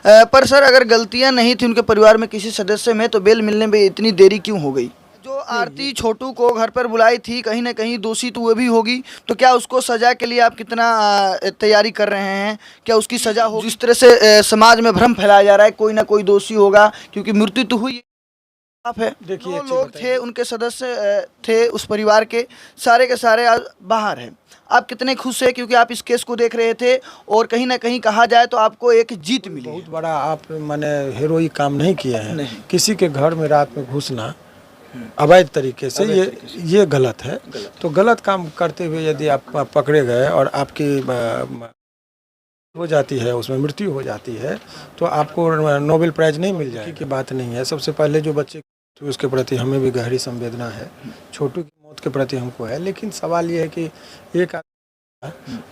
पर सर अगर गलतियां नहीं थी उनके परिवार में किसी सदस्य में तो बेल मिलने में इतनी देरी क्यों हो गई? जो आरती छोटू को घर पर बुलाई थी कहीं ना कहीं दोषी तो वो भी होगी, तो क्या उसको सजा के लिए आप कितना तैयारी कर रहे हैं? क्या उसकी सजा हो? जिस तरह से समाज में भ्रम फैलाया जा रहा है कोई ना कोई दोषी होगा क्योंकि मृत्यु तो हुई आप है। देखिए, दो लोग थे उनके सदस्य थे उस परिवार के सारे आज बाहर हैं। आप कितने खुश हैं क्योंकि आप इस केस को देख रहे थे और कहीं ना कहीं कहा जाए तो आपको एक जीत मिली है। बहुत बड़ा आप माने हीरोइक काम नहीं किए हैं। किसी के घर में रात में घुसना अवैध तरीके से ये गलत है। तो गलत काम करते हुए यदि आप पकड़े गए और आपकी हो जाती है, उसमें मृत्यु हो जाती है, तो आपको नोबेल प्राइज नहीं मिल जाएगी की बात नहीं है। सबसे पहले जो बच्चे तो उसके प्रति हमें भी गहरी संवेदना है, छोटू की मौत के प्रति हमको है। लेकिन सवाल ये है कि एक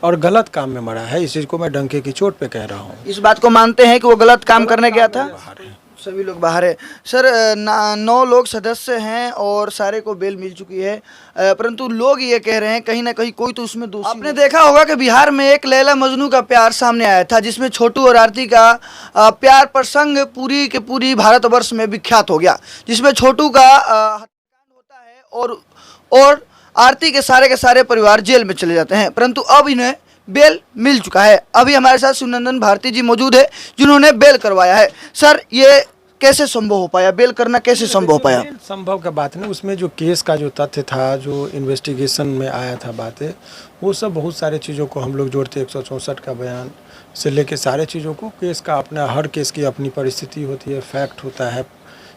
और गलत काम में मरा है, इस चीज़ को मैं डंके की चोट पे कह रहा हूँ। इस बात को मानते हैं कि वो गलत काम करने गया था? सभी लोग बाहर है सर। 9 लोग सदस्य हैं और सारे को बेल मिल चुकी है, परंतु लोग ये कह रहे हैं कहीं ना कहीं कोई तो उसमें दोषी। आपने देखा होगा कि बिहार में एक लैला मजनू का प्यार सामने आया था जिसमें छोटू और आरती का प्यार प्रसंग पूरी के पूरी भारतवर्ष में विख्यात हो गया, जिसमें छोटू का हत्याकांड होता है और आरती के सारे परिवार जेल में चले जाते हैं, परंतु अब इन्हें बेल मिल चुका है। अभी हमारे साथ शिवनंदन भारती जी मौजूद है जिन्होंने बेल करवाया है। सर ये कैसे संभव हो पाया? बेल करना कैसे संभव हो पाया? संभव का बात नहीं, उसमें जो केस का जो तथ्य था, जो इन्वेस्टिगेशन में आया था बातें, वो सब बहुत सारे चीज़ों को हम लोग जोड़ते 164 का बयान से लेके सारे चीज़ों को, केस का अपना हर केस की अपनी परिस्थिति होती है, फैक्ट होता है,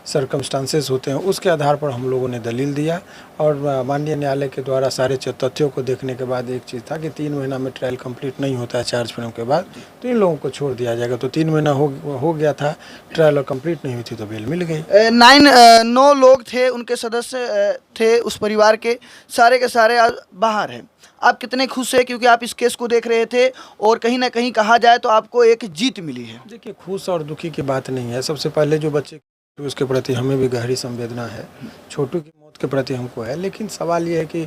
सरकमस्टांसेस होते हैं, उसके आधार पर हम लोगों ने दलील दिया। और माननीय न्यायालय के द्वारा सारे तथ्यों को देखने के बाद एक चीज़ था कि 3 महीना में ट्रायल कंप्लीट नहीं होता है चार्ज फिल्म के बाद, तो इन लोगों को छोड़ दिया जाएगा। तो 3 महीना हो गया था, ट्रायल और कंप्लीट नहीं हुई थी तो बेल मिल गई। 9 लोग थे उनके सदस्य थे उस परिवार के सारे आज बाहर हैं। आप कितने खुश हैं क्योंकि आप इस केस को देख रहे थे और कहीं ना कहीं कहा जाए तो आपको एक जीत मिली है? देखिए, खुश और दुखी की बात नहीं है। सबसे पहले जो बच्चे तो उसके प्रति हमें भी गहरी संवेदना है, छोटू की मौत के प्रति हमको है। लेकिन सवाल ये है कि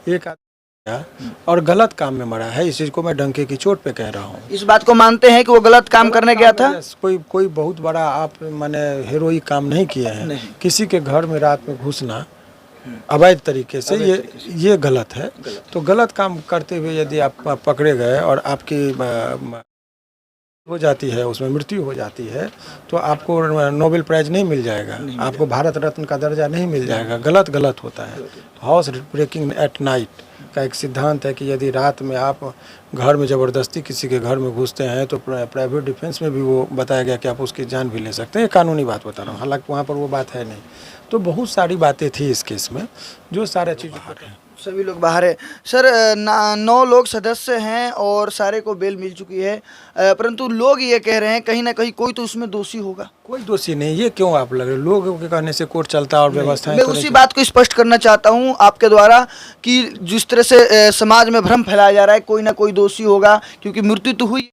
एक आदमी और गलत काम में मरा है, इस चीज़ को मैं डंके की चोट पे कह रहा हूँ। इस बात को मानते हैं कि वो गलत काम करने गया था? कोई बहुत बड़ा आप माने हीरोइक काम नहीं किए हैं। किसी के घर में रात में घुसना अवैध तरीके से ये गलत है। तो गलत काम करते हुए यदि आप पकड़े गए और आपकी हो जाती है, उसमें मृत्यु हो जाती है, तो आपको नोबेल प्राइज नहीं मिल जाएगा, आपको भारत रत्न का दर्जा नहीं मिल जाएगा। गलत होता है। हाउस ब्रेकिंग एट नाइट का एक सिद्धांत है कि यदि रात में आप घर में ज़बरदस्ती किसी के घर में घुसते हैं तो प्राइवेट डिफेंस में भी वो बताया गया कि आप उसकी जान भी ले सकते हैं। ये कानूनी बात बता रहा हूँ, हालांकि वहाँ पर वो बात है नहीं। तो बहुत सारी बातें थी इस केस में जो सारे चीज़ों पर सभी लोग बाहर है सर। 9 लोग सदस्य हैं और सारे को बेल मिल चुकी है, परंतु लोग ये कह रहे हैं कहीं ना कहीं कोई तो उसमें दोषी होगा। कोई दोषी नहीं, ये क्यों आप लग रहे? लोगों के कहने से कोर्ट चलता और व्यवस्थाएं। मैं उसी बात को स्पष्ट करना चाहता हूं आपके द्वारा कि जिस तरह से समाज में भ्रम फैलाया जा रहा है कोई ना कोई दोषी होगा क्योंकि मृत्यु तो हुई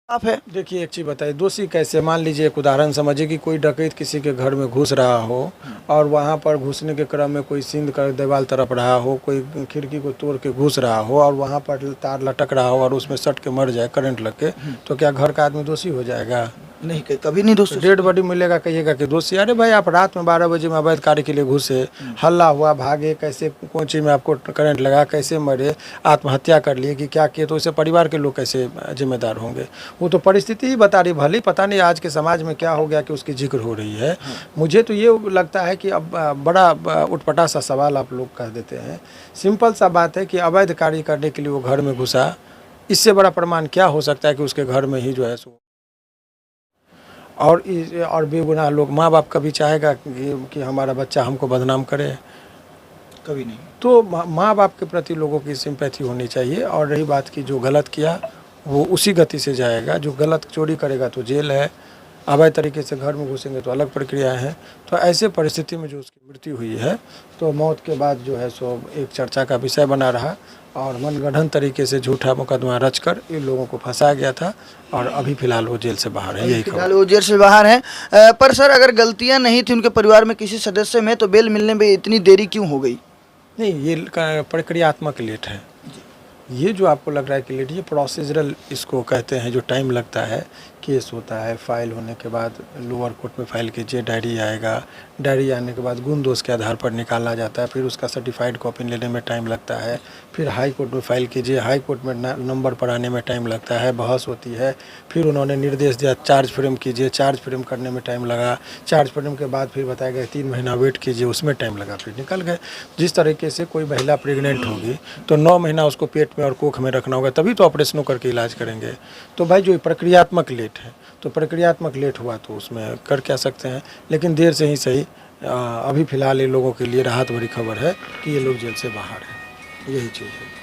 आप है। देखिए, एक चीज़ बताइए, दोषी कैसे? मान लीजिए एक उदाहरण समझिए कि कोई डकैत किसी के घर में घुस रहा हो और वहाँ पर घुसने के क्रम में कोई सींध कर दीवार तरफ रहा हो, कोई खिड़की को तोड़ के घुस रहा हो और वहाँ पर तार लटक रहा हो और उसमें सट के मर जाए करंट लग के, तो क्या घर का आदमी दोषी हो जाएगा? नहीं, कभी नहीं दोषी। डेड बॉडी मिलेगा, कहिएगा कि दोषी? अरे भाई, आप रात में 12 बजे में अवैध कार्य के लिए घुसे, हल्ला हुआ, भागे, कैसे कौन चीज़ में आपको करंट लगा, कैसे मरे, आत्महत्या कर लिए कि क्या किए, तो इसे परिवार के लोग कैसे जिम्मेदार होंगे? वो तो परिस्थिति ही बता रही। भले पता नहीं आज के समाज में क्या हो गया कि उसकी जिक्र हो रही है। मुझे तो ये लगता है कि अब बड़ा उटपटा सा सवाल आप लोग कह देते हैं। सिंपल सा बात है कि अवैध कार्य करने के लिए वो घर में घुसा, इससे बड़ा प्रमाण क्या हो सकता है कि उसके घर में ही जो है सो और बेगुनाह लोग। माँ बाप कभी चाहेगा कि हमारा बच्चा हमको बदनाम करे? कभी नहीं। तो माँ बाप के प्रति लोगों की सिंपैथी होनी चाहिए। और रही बात की जो गलत किया वो उसी गति से जाएगा। जो गलत चोरी करेगा तो जेल है, अवैध तरीके से घर में घुसेंगे तो अलग प्रक्रिया है। तो ऐसे परिस्थिति में जो उसकी मृत्यु हुई है, तो मौत के बाद जो है सो एक चर्चा का विषय बना रहा और मनगढ़ंत तरीके से झूठा मुकदमा रचकर इन लोगों को फंसाया गया था और अभी फिलहाल वो जेल से बाहर है। यही फिलहाल वो जेल से बाहर हैं। पर सर अगर गलतियां नहीं थी उनके परिवार में किसी सदस्य में तो बेल मिलने में इतनी देरी क्यों हो गई? नहीं, ये प्रक्रियात्मक लेट है। ये जो आपको लग रहा है कि लेट, ये प्रोसीजरल इसको कहते हैं, जो टाइम लगता है केस होता है, फाइल होने के बाद लोअर कोर्ट में फाइल कीजिए, डायरी आएगा, डायरी आने के बाद गुण दोष के आधार पर निकाला जाता है, फिर उसका सर्टिफाइड कॉपी लेने में टाइम लगता है, फिर हाई कोर्ट में फाइल कीजिए, हाई कोर्ट में नंबर पर आने में टाइम लगता है, बहस होती है, फिर उन्होंने निर्देश दिया चार्ज फ्रेम कीजिए, चार्ज फ्रेम करने में टाइम लगा, चार्ज फ्रेम के बाद फिर बताया गया 3 महीना वेट कीजिए, उसमें टाइम लगा, फिर निकल गए। जिस तरीके से कोई महिला प्रेग्नेंट होगी तो 9 महीना उसको पेट में और कोख में रखना होगा, तभी तो ऑपरेशनों करके इलाज करेंगे। तो भाई जो प्रक्रियात्मक लेट है, तो प्रक्रियात्मक लेट हुआ तो उसमें कर क्या सकते हैं, लेकिन देर से ही सही अभी फ़िलहाल ये लोगों के लिए राहत भरी खबर है कि ये लोग जेल से बाहर हैं, यही चीज़ है।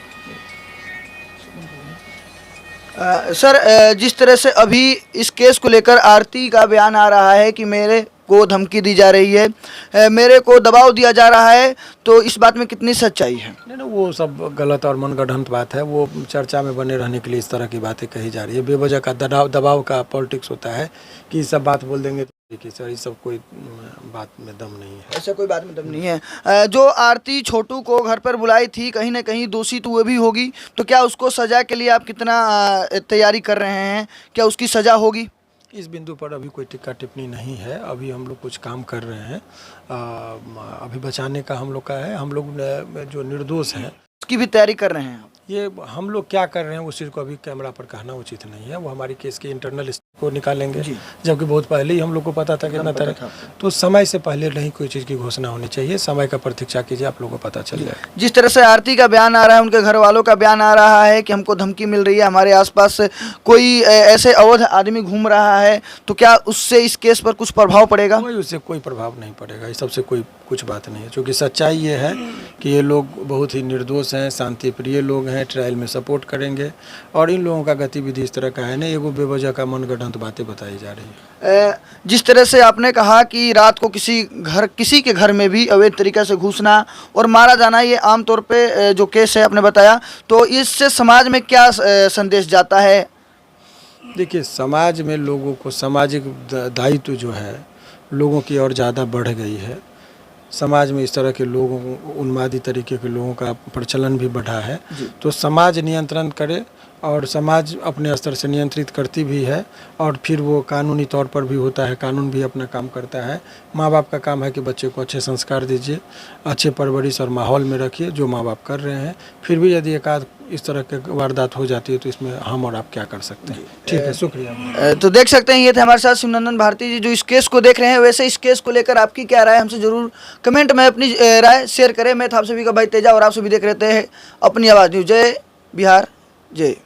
सर जिस तरह से अभी इस केस को लेकर आरती का बयान आ रहा है कि मेरे को धमकी दी जा रही है, मेरे को दबाव दिया जा रहा है, तो इस बात में कितनी सच्चाई है? नहीं, वो सब गलत और मनगढ़ंत बात है। वो चर्चा में बने रहने के लिए इस तरह की बातें कही जा रही है। बेवजह का दबाव का पॉलिटिक्स होता है कि ये सब बात बोल देंगे कि सर ये सब कोई बात में दम नहीं है। ऐसा कोई बात में दम नहीं है। जो आरती छोटू को घर पर बुलाई थी, कहीं ना कहीं दोषी तो वो भी होगी, तो क्या उसको सज़ा के लिए आप कितना तैयारी कर रहे हैं? क्या उसकी सज़ा होगी? इस बिंदु पर अभी कोई टिक्का टिप्पणी नहीं है। अभी हम लोग कुछ काम कर रहे हैं, अभी बचाने का हम लोग का है। हम लोग जो निर्दोष हैं उसकी भी तैयारी कर रहे हैं। ये हम लोग क्या कर रहे हैं उस चीज़ को अभी कैमरा पर कहना उचित नहीं है। वो हमारी केस के इंटरनल को निकालेंगे, जबकि बहुत पहले ही हम लोग को पता था कितना तरह, तो समय से पहले नहीं कोई चीज़ की घोषणा होनी चाहिए। समय का प्रतीक्षा कीजिए, आप लोगों को पता चल जाए। जिस तरह से आरती का बयान आ रहा है, उनके घर वालों का बयान आ रहा है कि हमको धमकी मिल रही है, हमारे आसपास कोई ऐसे अवैध आदमी घूम रहा है, तो क्या उससे इस केस पर कुछ प्रभाव पड़ेगा? उससे कोई प्रभाव नहीं पड़ेगा, इस सबसे कोई कुछ बात नहीं है। क्योंकि सच्चाई ये है कि ये लोग बहुत ही निर्दोष हैं, शांति प्रिय लोग हैं, ट्रायल में सपोर्ट करेंगे, और इन लोगों का गतिविधि इस तरह का है नहीं, एगो बेवजह का मनगढ़ंत बातें बताई जा रही है। जिस तरह से आपने कहा कि रात को किसी के घर में भी अवैध तरीक़े से घुसना और मारा जाना, ये आमतौर पे जो केस है आपने बताया, तो इससे समाज में क्या संदेश जाता है? देखिए, समाज में लोगों को सामाजिक दायित्व जो है लोगों की और ज़्यादा बढ़ गई है। समाज में इस तरह के लोगों, उन्मादी तरीके के लोगों का प्रचलन भी बढ़ा है। तो समाज नियंत्रण करे, और समाज अपने स्तर से नियंत्रित करती भी है, और फिर वो कानूनी तौर पर भी होता है, कानून भी अपना काम करता है। माँ बाप का काम है कि बच्चे को अच्छे संस्कार दीजिए, अच्छे परवरिश और माहौल में रखिए, जो माँ बाप कर रहे हैं। फिर भी यदि एकाध इस तरह की वारदात हो जाती है तो इसमें हम और आप क्या कर सकते हैं। ठीक है, शुक्रिया। तो देख सकते हैं, ये थे हमारे साथ शिवनंदन भारती जी, जो इस केस को देख रहे हैं। वैसे इस केस को लेकर आपकी क्या राय, हमसे जरूर कमेंट में अपनी राय शेयर करें। मैं था आप सभी का भाई तेजा, और आप सभी देख रहे थे अपनी आवाज़ न्यूज़। जय बिहार, जय।